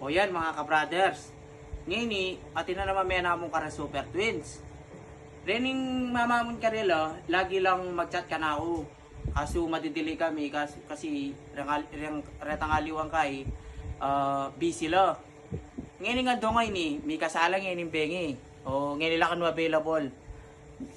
O yan mga ka-brothers. Ngayon atin na naman may namong kara Super Twins. Rening mamamon karela, lagi lang mag-chat ka na ako. Kaso madidili kami kasi retangaliwang kay busy lo. Ngayon nga dongay ni, may kasalang ngayon yung bengi. O ngayon nila kanu available.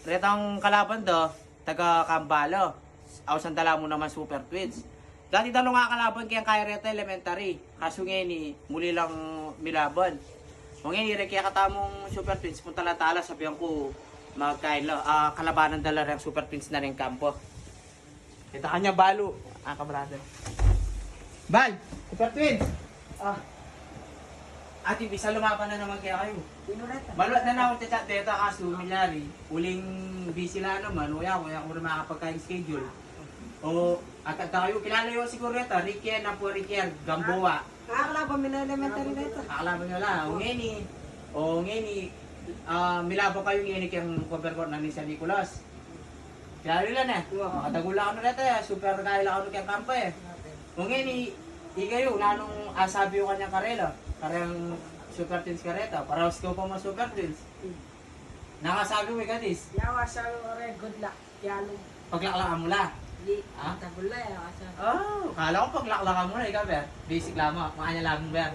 Retang kalaban do, taga Kambalo. Aw sandala mo naman Super Twins. Dati dalo nga kalaban kaya kaya reta elementary. Kaso ngayon muli lang milaban. O ngayon kaya katamong Super Twins punta latala sabihan ko magkain lo. Kalabanan dala rin Super Twins na rin kampo. Ito kanya balo. Kabrother. Bal! Super Twins! Ati, bisa lumaban na naman kaya kayo. Maluat na na akong chat dito kaso milyari. Uling busy lang naman. Kaya ako na makapagkain schedule. O, at tayo, kilala yung siguro ito. Ricky na po, Ricky Gamboa. Kalaban mo na elementary na ito. Kalaban nyo lang. O ngeni, milabo kayo ngeni kayang cover court na ni San Nicolas. Kilala nila na. Katagula ko na ito. Super kaila ko na kayang kampa eh. O ngeni, ikayo, nanong asabi yung kanyang karela. Karang Super Twins kareta. Para ko pa mga Super Twins. Nakasabi mo ikatis. Yawa sa good luck. Yalo. Paglaklakan mo la. Tagula ya kasi. Oh, kala ko paglaklakan mo na ikaw ber. Basic lamang, makanya lamang ber.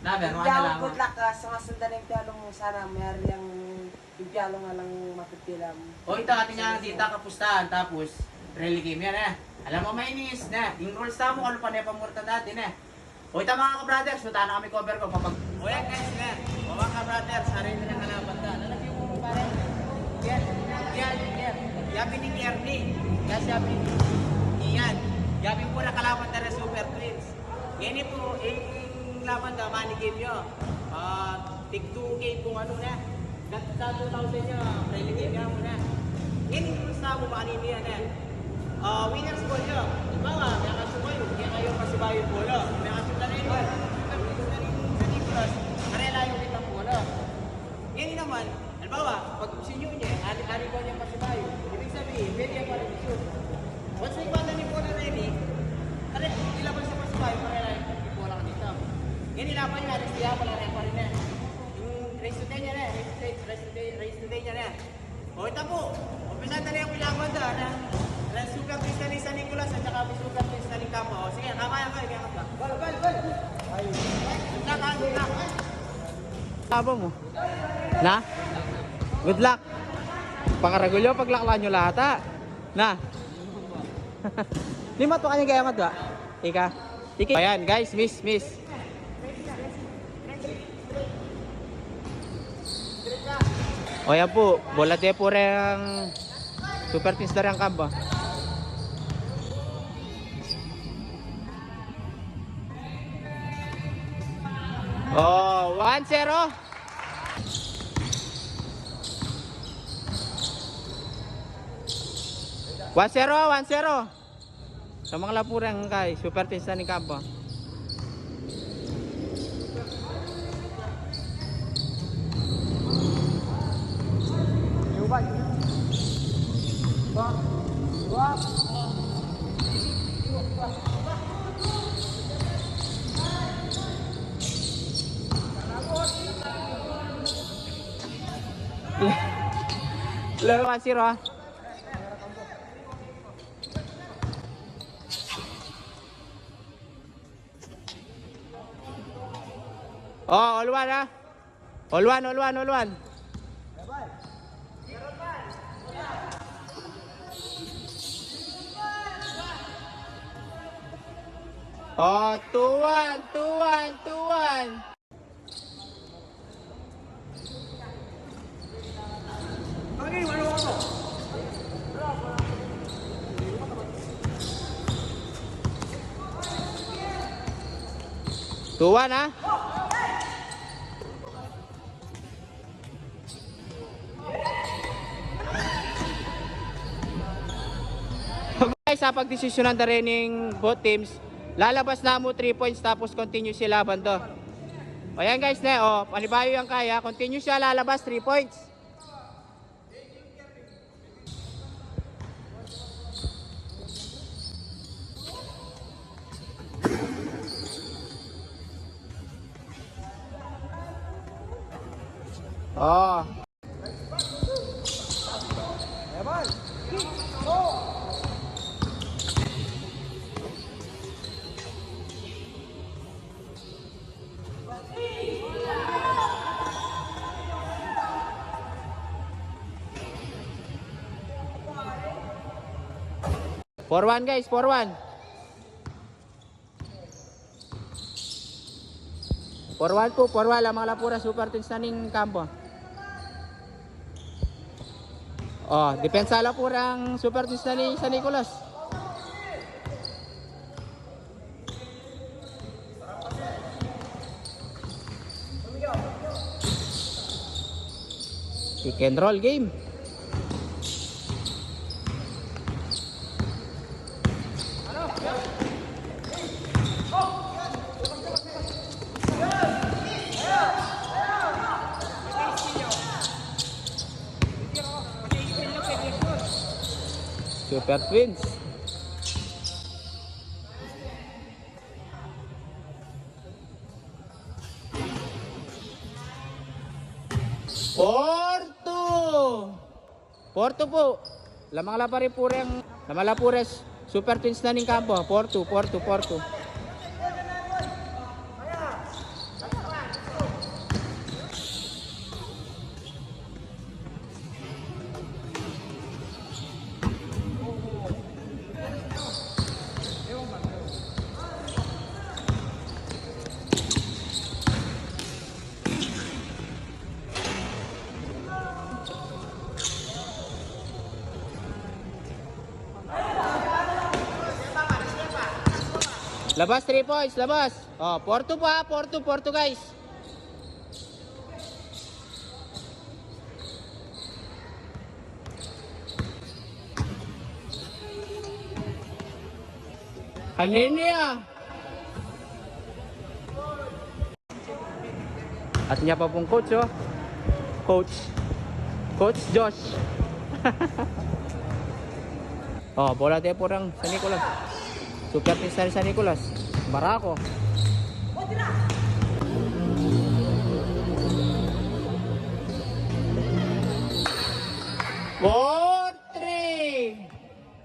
Na ber, makanya lamang. Good luck ka sa masundan ng pialong sana mayroon yung pialong nga lang mapipilam. O ito ating nga dita kapustahan tapos rally game yan eh. Alam mo mainis na. Yung rules na mo kung ano pa na pamurta dati na. O ito mga ka-brothers, punta na kami cover ko. O yan guys na. O mga ka-brothers, sarili na kalaban ka. Lalagyan mo pare. Yan. Yabi ni Ernie. Yan yabi ni Ian. Yabi po na kalaban na Super Twins. Ngayon po, yung laban na money game nyo. Tig 2K kung ano na. Sa 2,000 nyo, rally game nyo muna. Ngayon yung rules na mo maanin yan eh. Winners ball nyo. Bawa, may kaso kayo. Kaya kayo pasibayo po lo. May kaso na rin yun. Sa Nicolas, karela yung kitang po lo. Ngayon naman, halimbawa, pag sinyo niya, ari ko niya pasibayo. Ibig sabihin, pwede yung pala-shoot. Once may pala ni po na ready, ilabas sa pasibayo, karela yung po lang dito. Ngayon ilaban nyo, alis diya, wala rin pa rin na. Yung race to day niya na, race to day niya na. O ito po, umpisa na yung ilaban doon ng Super Twins na ni San Nicolas at saka Super Twins na ni Campo. O sige, kamayan kayo, kaya ka. Bal! Ayun. Tabo mo. Na? Good luck. Pangaragulyo, paglaklan nyo lahat ha. Na? Lima to kanya gaya mat ba? Ika? Ayan guys, miss. O yan po, bola de po rin Super Twins na rin kampo. Oh, 1-0. 1-0. Sa mga lapurang kay Super Twins na ni kampo. Lalo 1-0 ha. Oh, all one ha. All one. Oh, 2-1. Tuwan ha. Guys, sa pagdesisyonan na rin ng both teams, lalabas na mo 3 points tapos continue sila laban to. O yan guys na, panibayo yung kaya, continue siya lalabas 3 points. Oh. For one guys, for one. For one po, for one. Lamang lapura, super tins na ning kampo. Oh, depensa lapura ang super tins na ni San Nicolas. Pick and roll game. Super Twins. Porto po. Lamang lapari pureng lamalapures Super Twins na ning kampo. Porto. Labas 3 points, labas. Oh, Porto pa, Porto guys. Halinia. At niya pa pong coach, oh. Coach Josh. Oh, bola tayo po ng San Nicolas. Super Twins na rin San Nicolas. Barako.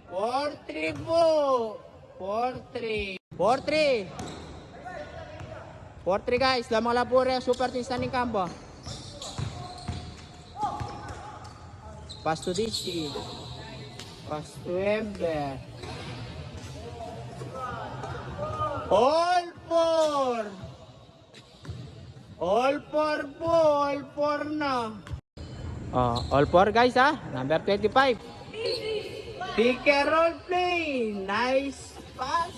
4-3 po. 4-3 guys. Lamang lapure. Super Twins na rin kampo. Pass to DC. Pass to Ember. All four na. All four guys ha. Number 25. Pick and roll play. Nice pass.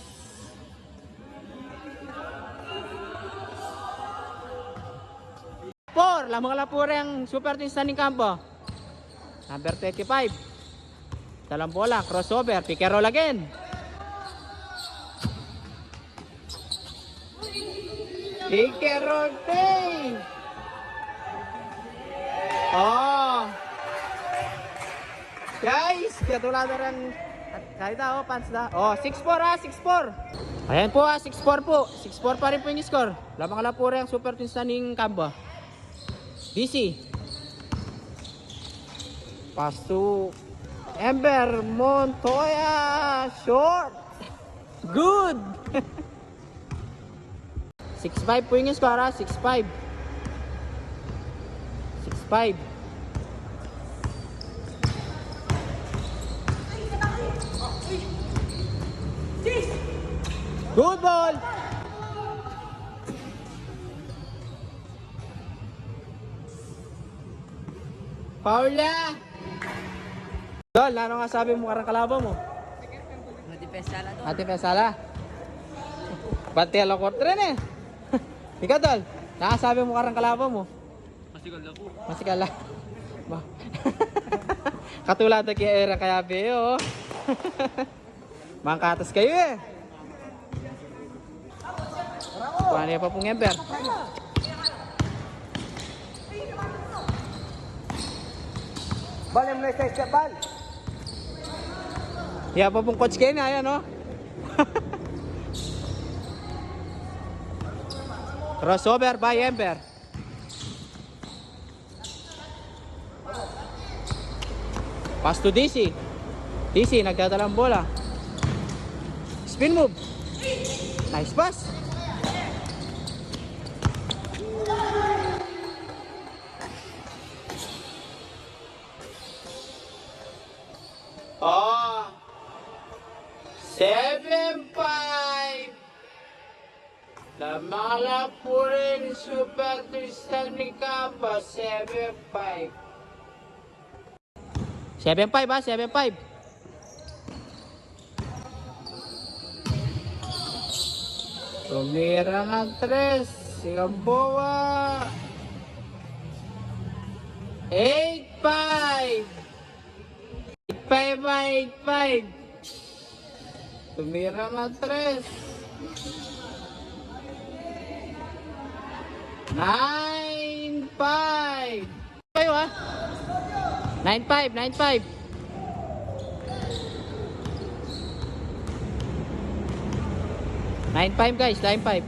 Four. Lamang lapure ang Super Twins na ning kampo. Number 25. Dalang bola. Crossover. Pick and roll again. Pick and roll play. Oh. Guys, katulad na rin. Kahit na, pants na. Oh, 6-4 ha, 6-4. Ayan po ha, 6-4 po. 6-4 pa rin po yung score. Lamang lapure ang Super Twins na ning kampo. DC. Pass to Ember Montoya. Short. Good. 6-5 po yung score ha, 6-5. 6-5. Good ball. Foul na. Dol, ano nga sabi mo karang kalaban mo? Ate Pesala. Bati ala court rin eh. Ikaw Dol, nakasabi mo karang kalaban mo? Masikala po. Masikala. Katulad na kaya era kaya beyo. Mangkatas kayo eh. Kuha niya pa pong Ember. Bal, yung next step, bal. Iya pa pong coach Kenny, ayan o. Crossover by Ember. Pass to DC. DC, nagdadala ang bola. Spin move. Nice pass. Oh. 7-5. Lamang lang po rin Super Tristan ni Kapa. 7-5. 7-5 ha, 7-5. Tumira ng 3. Si Gamboa. 8-5. 8-5. Tumira ng 3. 9-5. Kayo ha? 9-5. 9-5 guys, 9-5.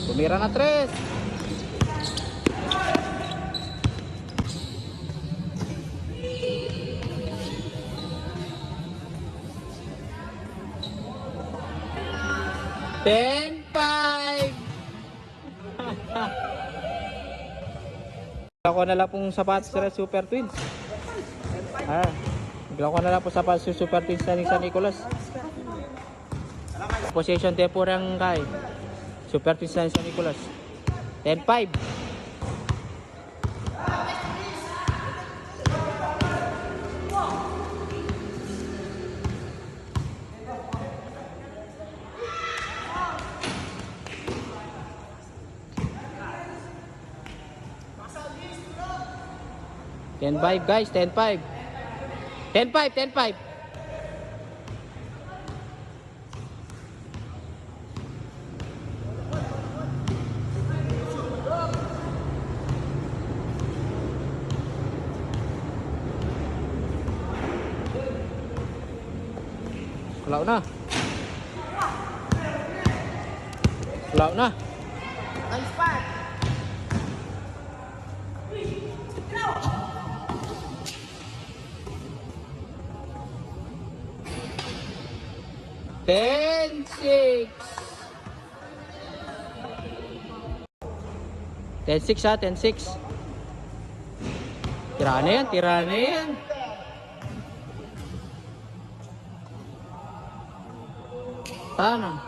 Tumira na 3. Ako na lang pong sapatos sa Super Twins. Bigla ko na lang po sapatos sa Super Twins sa San Nicolas. Possession temporang kay Super Twins sa San Nicolas. 10-5. Guys, 10-5. 10-5. Laut na. Nice pass. Ten, 6. 10-6 ha, 10-6. Tira na yan. Tanong.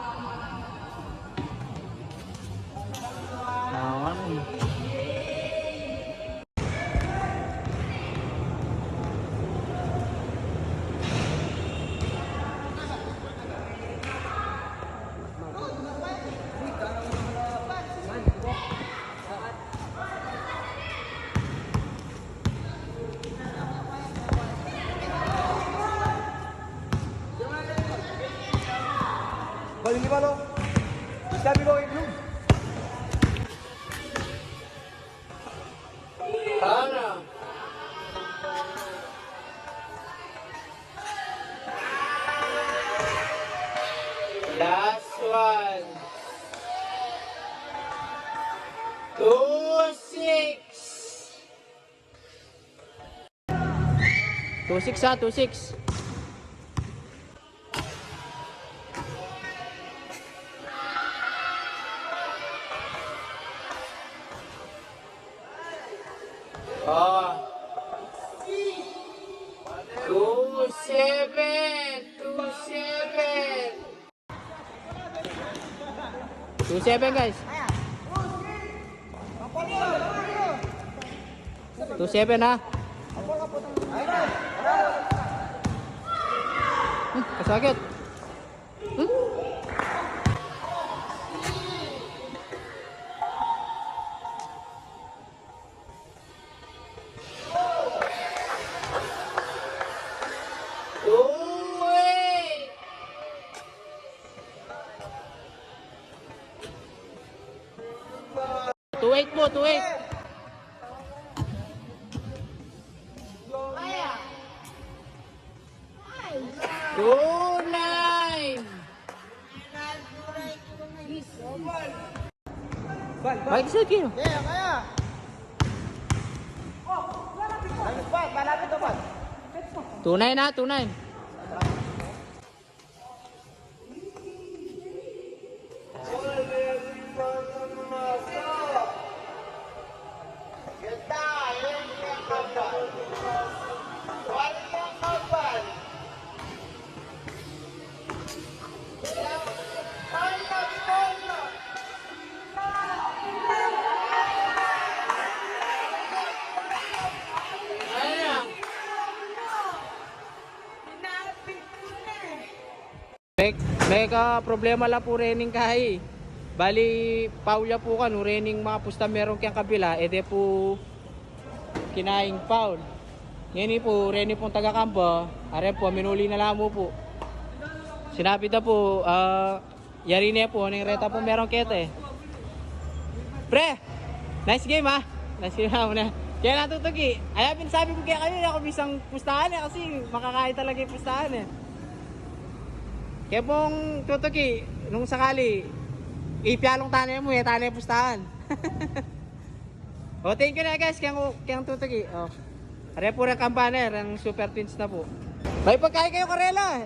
Gol 5 lo. Sabi ko kay Blue. Tanong. Last one. 2-6. 2-6 ha, 2-6. Oh. 2-7. 2-7 guys. 2-7 ha. Kasakit. Two-eight po, 2-8. Baik sedikit. Kaya. malapit to, Pat. Tunay na, tunay. May ka problema la po rening kahi. Bali paulya po kan rening mga pusta meron kang kabila ede po kinaing paul. Ngini po rening pong taga kampo, are po minuli na lamo po. Sinabi ta po yari ne po ning reta po meron kete. Pre, nice game ha. Nice game ha muna. Kaya natutugi. Ay sabi ko kaya kayo ako bisang pustahan eh kasi makakain talaga yung pustahan eh. Kaya pong tutuki, nung sakali, ipyalong tanay mo, tanay pustahan. O, thank you na guys, kaya tutuki. O, are po ng kampaner, ang super twins na po. May pagkain kayo, Karela.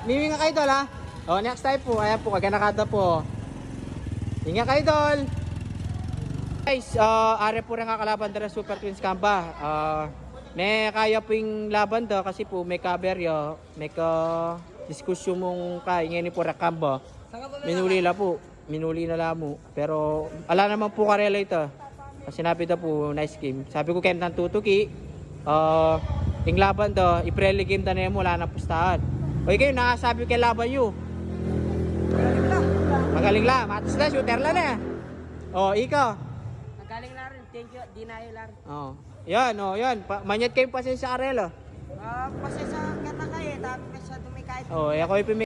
Miminga kayo dol ha. O, next time po, ayan po, kaganakada po. Inga kayo dol. Guys, are po rin kakalaban dara Super Twins Kamba. May kaya po yung laban do kasi po may kaberyo, may ka diskusyon mong kaingin po rin Kamba. Minuli na po, minuli na lamo. Pero ala naman po karela ito. Kasi sinabi daw po, nice game. Sabi ko kayo nang tutuki, yung laban do, i-friendly game na mo, wala na pustahan. O kayo, nakasabi kayo laban nyo. Magaling lang, matos na, shooter lang eh. O, ikaw. Galing na rin, thank you, dinayo lang. Oh. Yan, oh, yan. Manyat kayo pasensya Karela. Pasensya ka na kayo, dami na siya dumikait. Oh, ako ipimi